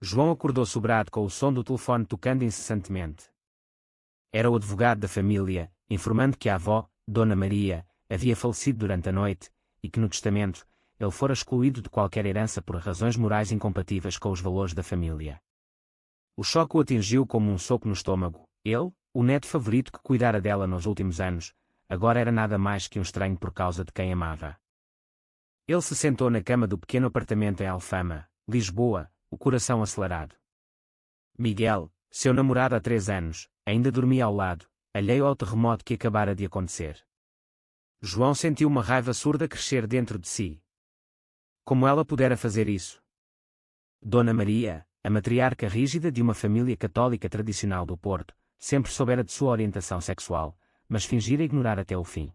João acordou sobrado com o som do telefone tocando incessantemente. Era o advogado da família, informando que a avó, Dona Maria, havia falecido durante a noite, e que no testamento, ele fora excluído de qualquer herança por razões morais incompatíveis com os valores da família. O choque o atingiu como um soco no estômago. Ele, o neto favorito que cuidara dela nos últimos anos, agora era nada mais que um estranho por causa de quem amava. Ele se sentou na cama do pequeno apartamento em Alfama, Lisboa, o coração acelerado. Miguel, seu namorado há 3 anos, ainda dormia ao lado, alheio ao terremoto que acabara de acontecer. João sentiu uma raiva surda crescer dentro de si. Como ela pudera fazer isso? Dona Maria, a matriarca rígida de uma família católica tradicional do Porto, sempre soubera de sua orientação sexual, mas fingira ignorar até o fim.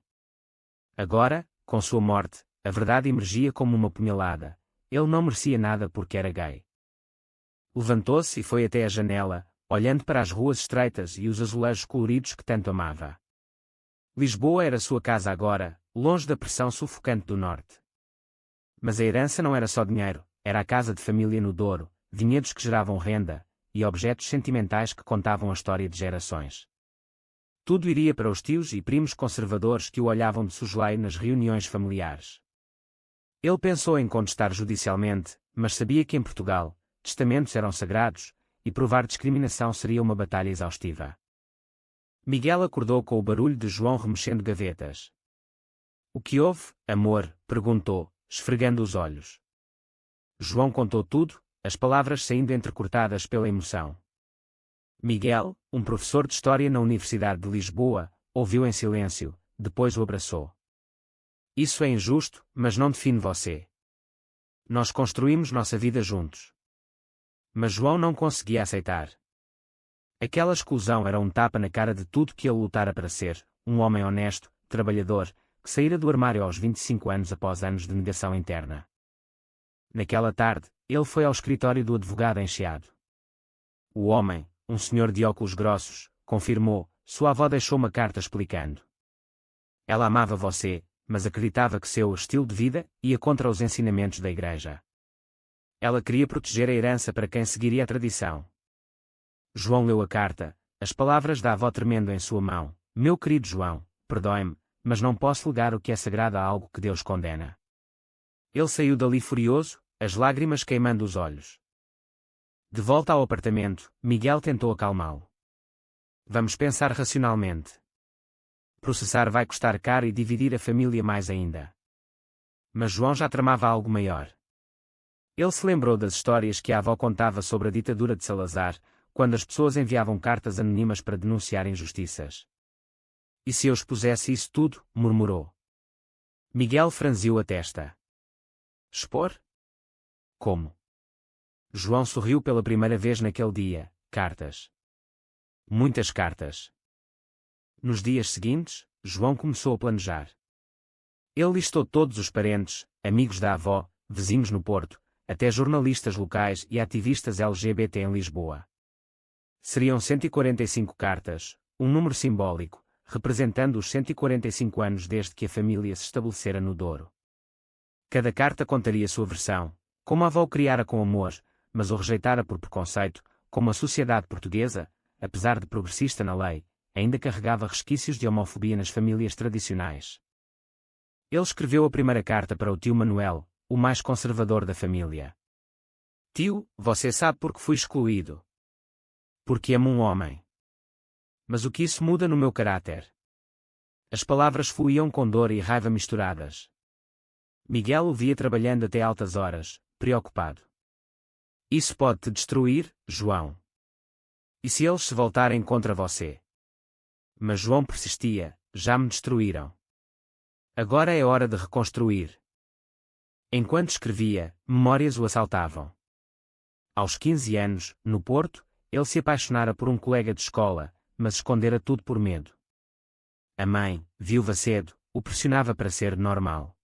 Agora, com sua morte, a verdade emergia como uma punhalada. Ele não merecia nada porque era gay. Levantou-se e foi até a janela, olhando para as ruas estreitas e os azulejos coloridos que tanto amava. Lisboa era sua casa agora, longe da pressão sufocante do norte. Mas a herança não era só dinheiro, era a casa de família no Douro, vinhedos que geravam renda, e objetos sentimentais que contavam a história de gerações. Tudo iria para os tios e primos conservadores que o olhavam de soslaio nas reuniões familiares. Ele pensou em contestar judicialmente, mas sabia que em Portugal, testamentos eram sagrados, e provar discriminação seria uma batalha exaustiva. Miguel acordou com o barulho de João remexendo gavetas. "O que houve, amor?" perguntou, esfregando os olhos. João contou tudo, as palavras saindo entrecortadas pela emoção. Miguel, um professor de História na Universidade de Lisboa, ouviu em silêncio, depois o abraçou. "Isso é injusto, mas não define você. Nós construímos nossa vida juntos." Mas João não conseguia aceitar. Aquela exclusão era um tapa na cara de tudo que ele lutara para ser, um homem honesto, trabalhador, que saíra do armário aos 25 anos após anos de negação interna. Naquela tarde, ele foi ao escritório do advogado encheado. O homem, um senhor de óculos grossos, confirmou, sua avó deixou uma carta explicando. Ela amava você, mas acreditava que seu estilo de vida ia contra os ensinamentos da igreja. Ela queria proteger a herança para quem seguiria a tradição. João leu a carta, as palavras da avó tremendo em sua mão. "Meu querido João, perdoe-me, mas não posso legar o que é sagrado a algo que Deus condena." Ele saiu dali furioso, as lágrimas queimando os olhos. De volta ao apartamento, Miguel tentou acalmá-lo. "Vamos pensar racionalmente. Processar vai custar caro e dividir a família mais ainda." Mas João já tramava algo maior. Ele se lembrou das histórias que a avó contava sobre a ditadura de Salazar, quando as pessoas enviavam cartas anônimas para denunciar injustiças. "E se eu expusesse isso tudo?" murmurou. Miguel franziu a testa. "Expor? Como?" João sorriu pela primeira vez naquele dia. "Cartas. Muitas cartas." Nos dias seguintes, João começou a planejar. Ele listou todos os parentes, amigos da avó, vizinhos no Porto, até jornalistas locais e ativistas LGBT em Lisboa. Seriam 145 cartas, um número simbólico, representando os 145 anos desde que a família se estabelecera no Douro. Cada carta contaria sua versão, como a avó o criara com amor, mas o rejeitara por preconceito, como a sociedade portuguesa, apesar de progressista na lei, ainda carregava resquícios de homofobia nas famílias tradicionais. Ele escreveu a primeira carta para o tio Manuel, o mais conservador da família. "Tio, você sabe por que fui excluído. Porque amo um homem. Mas o que isso muda no meu caráter?" As palavras fluíam com dor e raiva misturadas. Miguel o via trabalhando até altas horas, preocupado. "Isso pode te destruir, João. E se eles se voltarem contra você?" Mas João persistia. "Já me destruíram. Agora é hora de reconstruir." Enquanto escrevia, memórias o assaltavam. Aos 15 anos, no Porto, ele se apaixonara por um colega de escola, mas escondera tudo por medo. A mãe, viúva cedo, o pressionava para ser normal.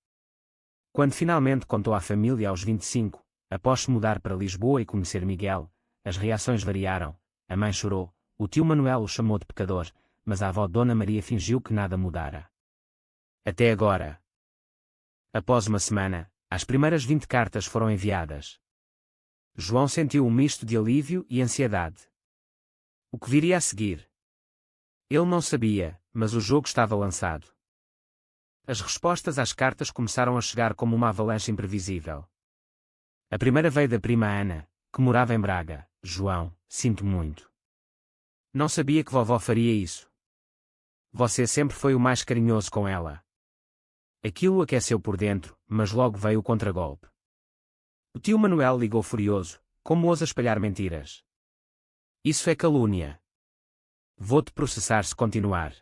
Quando finalmente contou à família aos 25, após se mudar para Lisboa e conhecer Miguel, as reações variaram. A mãe chorou, o tio Manuel o chamou de pecador, mas a avó Dona Maria fingiu que nada mudara. Até agora. Após uma semana, as primeiras 20 cartas foram enviadas. João sentiu um misto de alívio e ansiedade. O que viria a seguir? Ele não sabia, mas o jogo estava lançado. As respostas às cartas começaram a chegar como uma avalanche imprevisível. A primeira veio da prima Ana, que morava em Braga. João, sinto muito. Não sabia que vovó faria isso. Você sempre foi o mais carinhoso com ela. Aquilo aqueceu por dentro, mas logo veio o contragolpe. O tio Manuel ligou furioso. Como ousa espalhar mentiras? Isso é calúnia. Vou-te processar se continuar.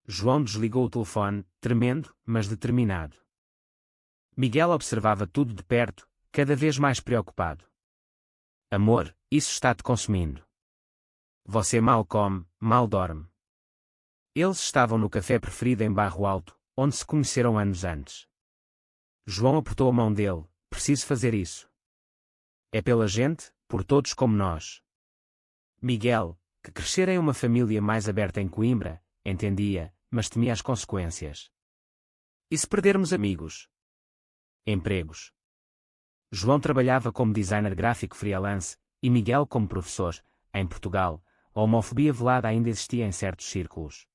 João desligou o telefone, tremendo, mas determinado. Miguel observava tudo de perto, cada vez mais preocupado. Amor, isso está-te consumindo. Você mal come, mal dorme. Eles estavam no café preferido em Barro Alto, onde se conheceram anos antes. João apertou a mão dele. Preciso fazer isso. É pela gente, por todos como nós. Miguel, que crescera em uma família mais aberta em Coimbra, entendia, mas temia as consequências. E se perdermos amigos? Empregos. João trabalhava como designer gráfico freelance, e Miguel como professor. Em Portugal, a homofobia velada ainda existia em certos círculos.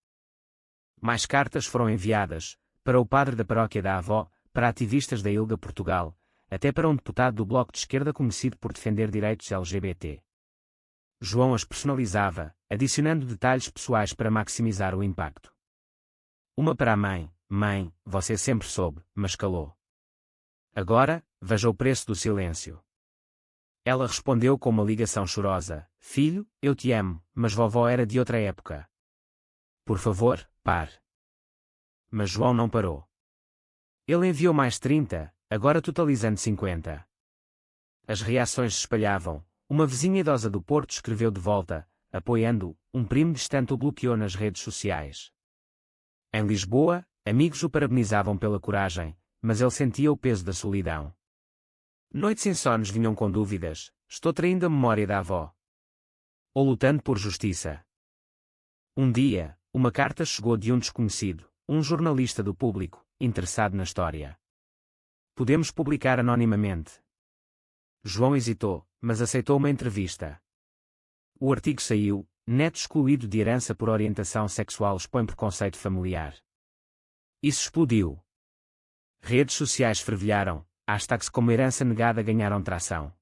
Mais cartas foram enviadas, para o padre da paróquia da avó, para ativistas da ILGA Portugal, até para um deputado do Bloco de Esquerda conhecido por defender direitos LGBT. João as personalizava, adicionando detalhes pessoais para maximizar o impacto. Uma para a mãe: Mãe, você sempre soube, mas calou. Agora, veja o preço do silêncio. Ela respondeu com uma ligação chorosa: Filho, eu te amo, mas vovó era de outra época. Por favor, pare. Mas João não parou. Ele enviou mais 30, agora totalizando 50. As reações se espalhavam. Uma vizinha idosa do Porto escreveu de volta, apoiando-o. Um primo distante o bloqueou nas redes sociais. Em Lisboa, amigos o parabenizavam pela coragem, mas ele sentia o peso da solidão. Noites insones vinham com dúvidas: estou traindo a memória da avó? Ou lutando por justiça? Um dia, uma carta chegou de um desconhecido, um jornalista do Público, interessado na história. Podemos publicar anonimamente. João hesitou, mas aceitou uma entrevista. O artigo saiu: Neto excluído de herança por orientação sexual expõe preconceito familiar. Isso explodiu. Redes sociais fervilharam, hashtags como herança negada ganharam tração.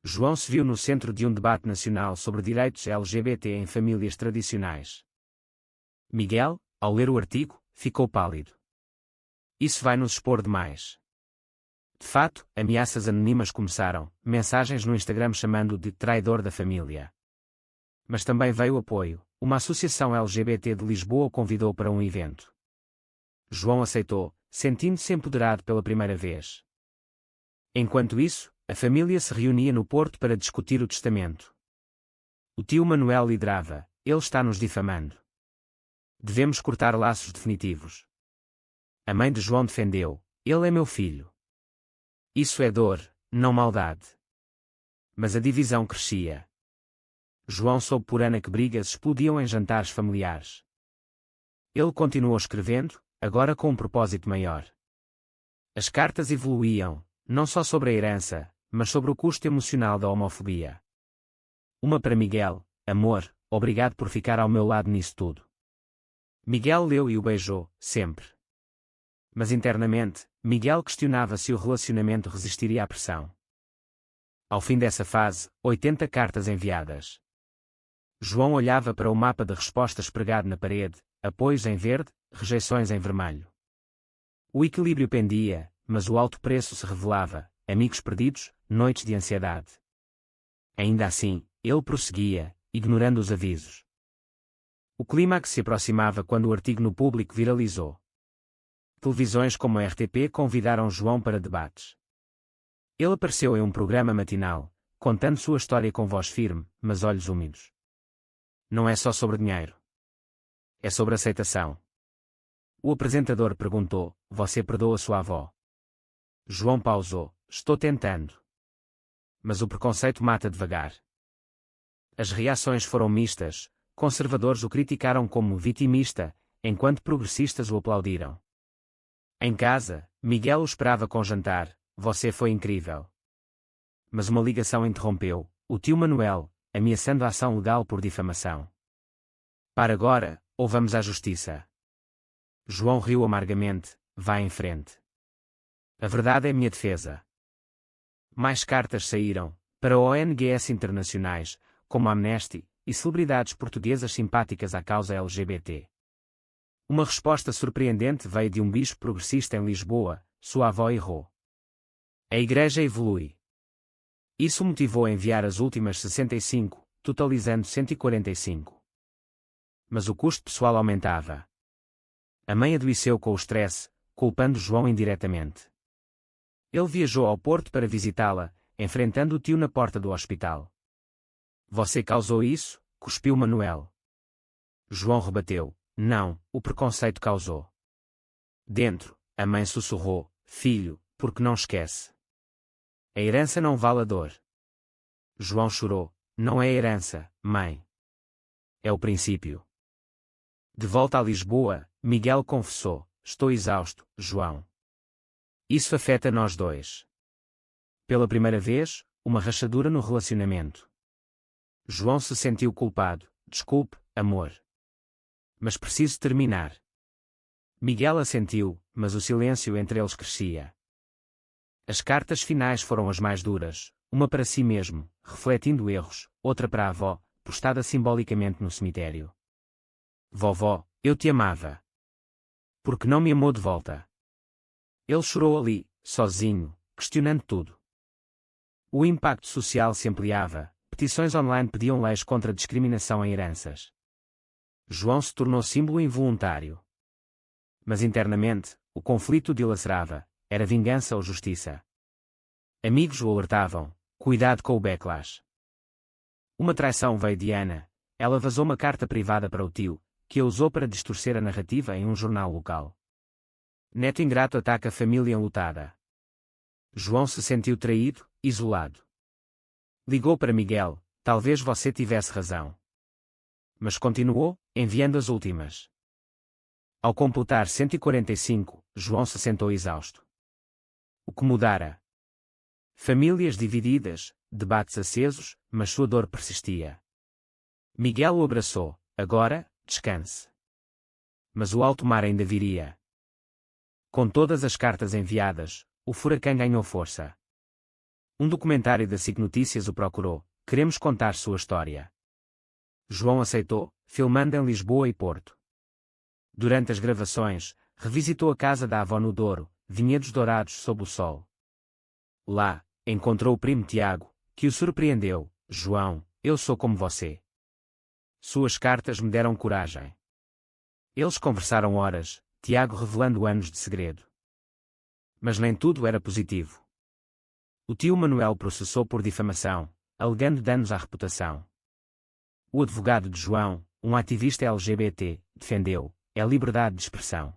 João se viu no centro de um debate nacional sobre direitos LGBT em famílias tradicionais. Miguel, ao ler o artigo, ficou pálido. Isso vai nos expor demais. De fato, ameaças anônimas começaram, mensagens no Instagram chamando-o de traidor da família. Mas também veio apoio. Uma associação LGBT de Lisboa o convidou para um evento. João aceitou, sentindo-se empoderado pela primeira vez. Enquanto isso, a família se reunia no Porto para discutir o testamento. O tio Manuel liderava: ele está nos difamando. Devemos cortar laços definitivos. A mãe de João defendeu: ele é meu filho. Isso é dor, não maldade. Mas a divisão crescia. João soube por Ana que brigas explodiam em jantares familiares. Ele continuou escrevendo, agora com um propósito maior. As cartas evoluíam, não só sobre a herança, mas sobre o custo emocional da homofobia. Uma para Miguel: amor, obrigado por ficar ao meu lado nisso tudo. Miguel leu e o beijou, sempre. Mas internamente, Miguel questionava se o relacionamento resistiria à pressão. Ao fim dessa fase, 80 cartas enviadas. João olhava para o mapa de respostas pregado na parede: apoios em verde, rejeições em vermelho. O equilíbrio pendia, mas o alto preço se revelava: amigos perdidos, noites de ansiedade. Ainda assim, ele prosseguia, ignorando os avisos. O clímax se aproximava quando o artigo no Público viralizou. Televisões como a RTP convidaram João para debates. Ele apareceu em um programa matinal, contando sua história com voz firme, mas olhos úmidos. Não é só sobre dinheiro. É sobre aceitação. O apresentador perguntou: você perdoa sua avó? João pausou: estou tentando. Mas o preconceito mata devagar. As reações foram mistas. Conservadores o criticaram como vitimista, enquanto progressistas o aplaudiram. Em casa, Miguel o esperava com jantar: você foi incrível. Mas uma ligação interrompeu o tio Manuel, ameaçando a ação legal por difamação. Para agora, ou vamos à justiça. João riu amargamente, vá em frente. A verdade é minha defesa. Mais cartas saíram, para ONGs internacionais, como a Amnesty, e celebridades portuguesas simpáticas à causa LGBT. Uma resposta surpreendente veio de um bispo progressista em Lisboa, sua avó errou. A Igreja evolui. Isso motivou a enviar as últimas 65, totalizando 145. Mas o custo pessoal aumentava. A mãe adoeceu com o estresse, culpando João indiretamente. Ele viajou ao Porto para visitá-la, enfrentando o tio na porta do hospital. Você causou isso? Cuspiu Manuel. João rebateu. Não, o preconceito causou. Dentro, a mãe sussurrou. Filho, porque não esquece. A herança não vale a dor. João chorou. Não é herança, mãe. É o princípio. De volta a Lisboa, Miguel confessou. Estou exausto, João. Isso afeta nós dois. Pela primeira vez, uma rachadura no relacionamento. João se sentiu culpado. Desculpe, amor. Mas preciso terminar. Miguel assentiu, mas o silêncio entre eles crescia. As cartas finais foram as mais duras, uma para si mesmo, refletindo erros, outra para a avó, postada simbolicamente no cemitério. Vovó, eu te amava. Por que não me amou de volta? Ele chorou ali, sozinho, questionando tudo. O impacto social se ampliava, petições online pediam leis contra a discriminação em heranças. João se tornou símbolo involuntário. Mas internamente, o conflito o dilacerava, era vingança ou justiça. Amigos o alertavam, cuidado com o backlash. Uma traição veio de Ana, ela vazou uma carta privada para o tio, que a usou para distorcer a narrativa em um jornal local. Neto ingrato ataca a família enlutada. João se sentiu traído, isolado. Ligou para Miguel, talvez você tivesse razão. Mas continuou, enviando as últimas. Ao completar 145, João se sentou exausto. O que mudara? Famílias divididas, debates acesos, mas sua dor persistia. Miguel o abraçou. Agora, descanse. Mas o alto mar ainda viria. Com todas as cartas enviadas, o furacão ganhou força. Um documentário da SIC Notícias o procurou. Queremos contar sua história. João aceitou, filmando em Lisboa e Porto. Durante as gravações, revisitou a casa da avó no Douro, vinhedos dourados sob o sol. Lá, encontrou o primo Tiago, que o surpreendeu. João, eu sou como você. Suas cartas me deram coragem. Eles conversaram horas, Tiago revelando anos de segredo. Mas nem tudo era positivo. O tio Manuel processou por difamação, alegando danos à reputação. O advogado de João, um ativista LGBT, defendeu, é liberdade de expressão.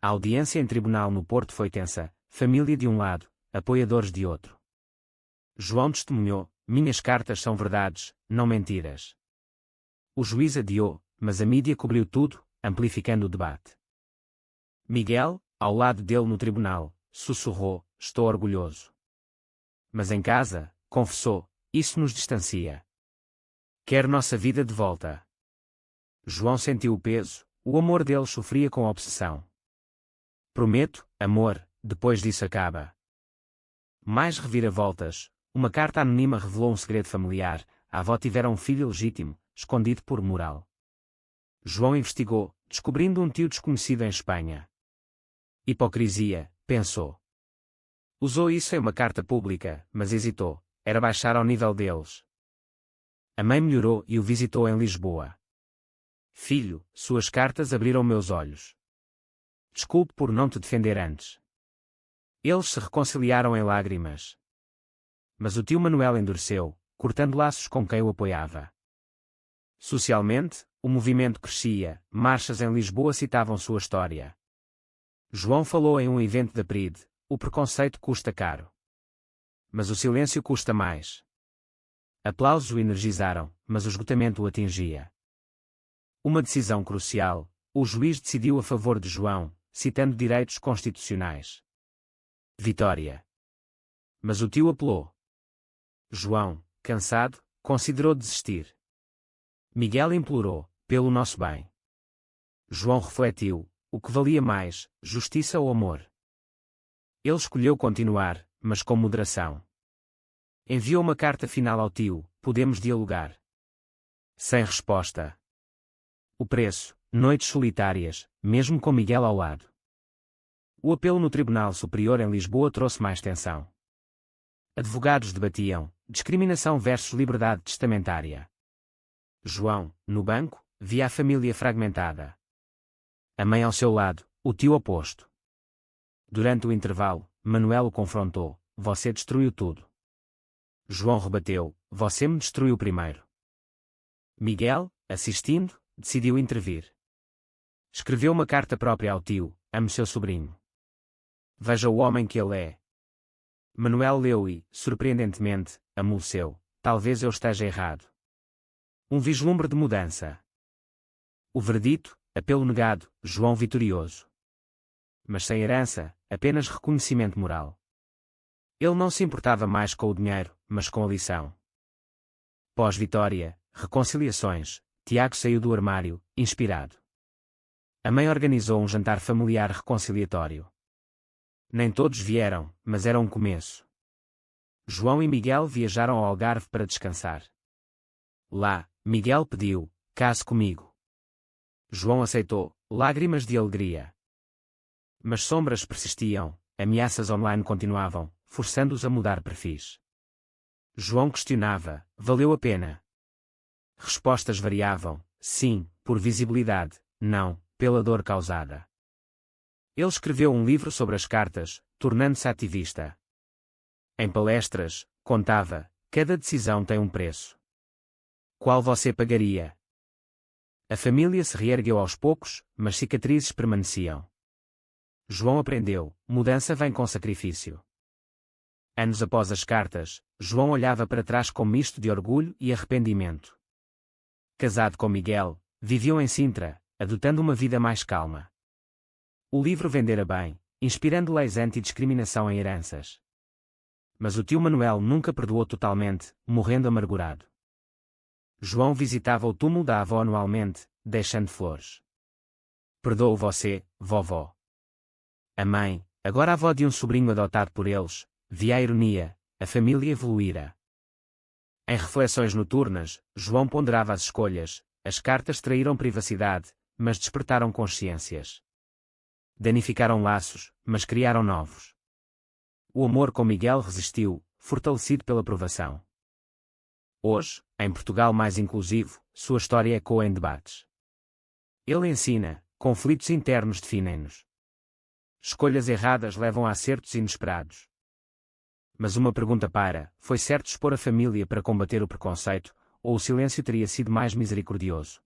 A audiência em tribunal no Porto foi tensa, família de um lado, apoiadores de outro. João testemunhou, minhas cartas são verdades, não mentiras. O juiz adiou, mas a mídia cobriu tudo, amplificando o debate. Miguel, ao lado dele no tribunal, sussurrou, estou orgulhoso. Mas em casa, confessou, isso nos distancia. Quer nossa vida de volta. João sentiu o peso, o amor dele sofria com a obsessão. Prometo, amor, depois disso acaba. Mais reviravoltas, uma carta anônima revelou um segredo familiar, a avó tivera um filho legítimo, escondido por moral. João investigou, descobrindo um tio desconhecido em Espanha. Hipocrisia, pensou. Usou isso em uma carta pública, mas hesitou, era baixar ao nível deles. A mãe melhorou e o visitou em Lisboa. Filho, suas cartas abriram meus olhos. Desculpe por não te defender antes. Eles se reconciliaram em lágrimas. Mas o tio Manuel endureceu, cortando laços com quem o apoiava. Socialmente, o movimento crescia, marchas em Lisboa citavam sua história. João falou em um evento da PRID, o preconceito custa caro. Mas o silêncio custa mais. Aplausos o energizaram, mas o esgotamento o atingia. Uma decisão crucial, o juiz decidiu a favor de João, citando direitos constitucionais. Vitória. Mas o tio apelou. João, cansado, considerou desistir. Miguel implorou, pelo nosso bem. João refletiu, o que valia mais, justiça ou amor? Ele escolheu continuar, mas com moderação. Enviou uma carta final ao tio, podemos dialogar. Sem resposta. O preço, noites solitárias, mesmo com Miguel ao lado. O apelo no Tribunal Superior em Lisboa trouxe mais tensão. Advogados debatiam, discriminação versus liberdade testamentária. João, no banco, via a família fragmentada. A mãe ao seu lado, o tio oposto. Durante o intervalo, Manuel o confrontou, você destruiu tudo. João rebateu, você me destruiu primeiro. Miguel, assistindo, decidiu intervir. Escreveu uma carta própria ao tio, ame seu sobrinho. Veja o homem que ele é. Manuel leu e, surpreendentemente, amoleceu, talvez eu esteja errado. Um vislumbre de mudança. O veredito, apelo negado, João vitorioso. Mas sem herança, apenas reconhecimento moral. Ele não se importava mais com o dinheiro, mas com a lição. Pós-vitória, reconciliações, Tiago saiu do armário, inspirado. A mãe organizou um jantar familiar reconciliatório. Nem todos vieram, mas era um começo. João e Miguel viajaram ao Algarve para descansar. Lá, Miguel pediu, case comigo. João aceitou, lágrimas de alegria. Mas sombras persistiam, ameaças online continuavam, forçando-os a mudar perfis. João questionava, valeu a pena? Respostas variavam, sim, por visibilidade, não, pela dor causada. Ele escreveu um livro sobre as cartas, tornando-se ativista. Em palestras, contava, cada decisão tem um preço. Qual você pagaria? A família se reergueu aos poucos, mas cicatrizes permaneciam. João aprendeu, mudança vem com sacrifício. Anos após as cartas, João olhava para trás com misto de orgulho e arrependimento. Casado com Miguel, viviam em Sintra, adotando uma vida mais calma. O livro vendera bem, inspirando leis anti-discriminação em heranças. Mas o tio Manuel nunca perdoou totalmente, morrendo amargurado. João visitava o túmulo da avó anualmente, deixando flores. Perdoo você, vovó. A mãe, agora avó de um sobrinho adotado por eles, via a ironia, a família evoluíra. Em reflexões noturnas, João ponderava as escolhas, as cartas traíram privacidade, mas despertaram consciências. Danificaram laços, mas criaram novos. O amor com Miguel resistiu, fortalecido pela provação. Hoje, em Portugal mais inclusivo, sua história ecoa em debates. Ele ensina, conflitos internos definem-nos. Escolhas erradas levam a acertos inesperados. Mas uma pergunta para, foi certo expor a família para combater o preconceito, ou o silêncio teria sido mais misericordioso?